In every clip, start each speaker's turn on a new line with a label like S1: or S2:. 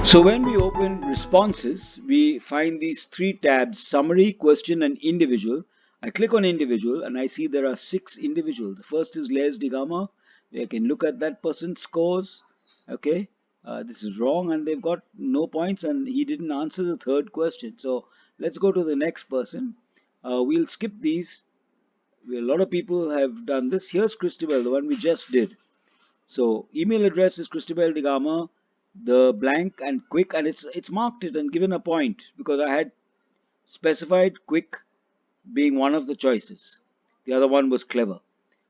S1: So when we open responses, we find these three tabs: summary, question, and individual. I click on individual and I see there are six individuals. The first is Les Digama. I can look at that person's scores. Okay, this is wrong and they've got no points and he didn't answer the third question. So let's go to the next person. We'll skip these. A lot of people have done this. Here's Christabel, the one we just did. So email address is Christabel Digama, the blank and quick, and it's marked it and given a point because I had specified quick being one of the choices. The other one was clever.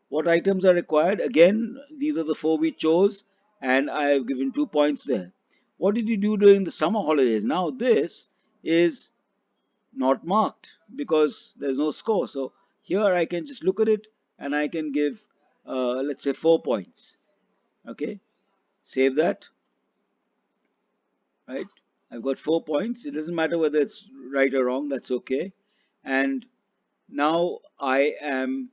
S1: What items are required? Again, these are the four we chose, and I have given 2 points there. What did you do during the summer holidays? Now this is not marked because there's no score. So here I can just look at it and I can give, let's say, 4 points. Okay, save that. Right? I've got 4 points. It doesn't matter whether it's right or wrong, that's okay. And now I've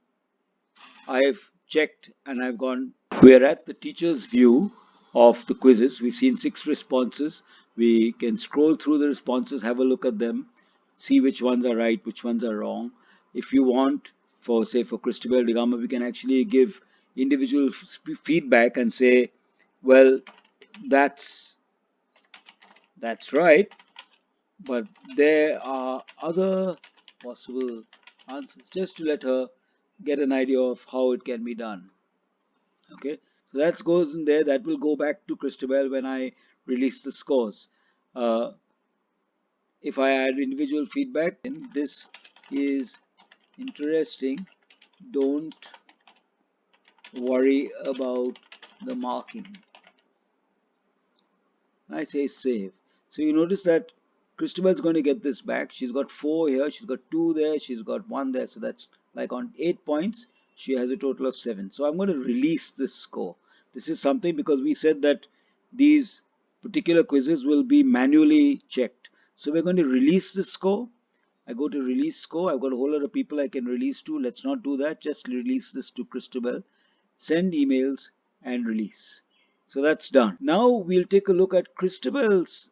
S1: checked and I've gone. We're at the teacher's view of the quizzes. We've seen 6 responses. We can scroll through the responses, have a look at them, see which ones are right, which ones are wrong. If you want, for say for Christabel Digama, we can actually give individual feedback and say, well, that's that's right, but there are other possible answers just to let her get an idea of how it can be done. Okay, so that goes in there. That will go back to Christabel when I release the scores. Uh, if I add individual feedback, then this is interesting. Don't worry about the marking. I say save. So you notice that Christabel's going to get this back. She's got 4 here, she's got 2 there, she's got 1 there. So that's like on 8 points, she has a total of 7. So I'm going to release this score. This is something because we said that these particular quizzes will be manually checked. So we're going to release the score. I go to release score. I've got a whole lot of people I can release to. Let's not do that. Just release this to Christabel. Send emails and release. So that's done. Now we'll take a look at Christabel's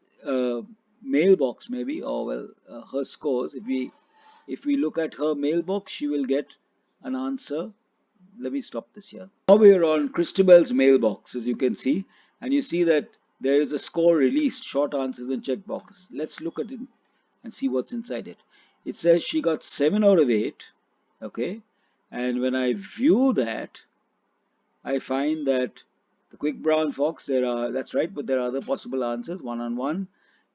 S1: mailbox, maybe, or well, her scores. If we look at her mailbox, she will get an answer. Let me stop this here. Now we are on Christabel's mailbox, as you can see, and you see that there is a score released, short answers and checkbox. Let's look at it and see what's inside it. It says she got 7 out of 8. Okay, and when I view that, I find that the quick brown fox, that's right, but there are other possible answers. 1 on 1.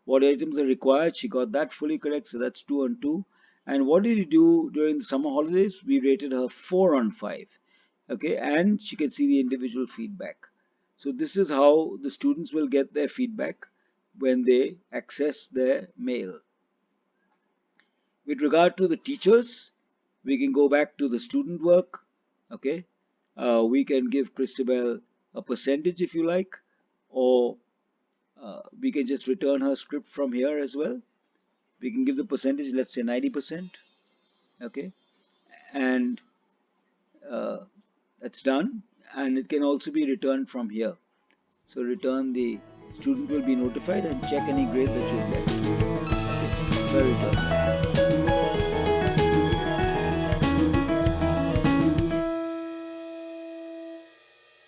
S1: What items are required? She got that fully correct, so that's 2 on 2. And what did you do during the summer holidays? We rated her 4 on 5. Okay, and she can see the individual feedback. So this is how the students will get their feedback when they access their mail. With regard to the teachers, we can go back to the student work. Okay, we can give Christabel a percentage if you like, or we can just return her script from here as well. We can give the percentage, let's say 90%. Okay, and that's done, and it can also be returned from here. So return, the student will be notified and check any grade that you get. Okay, so I return that.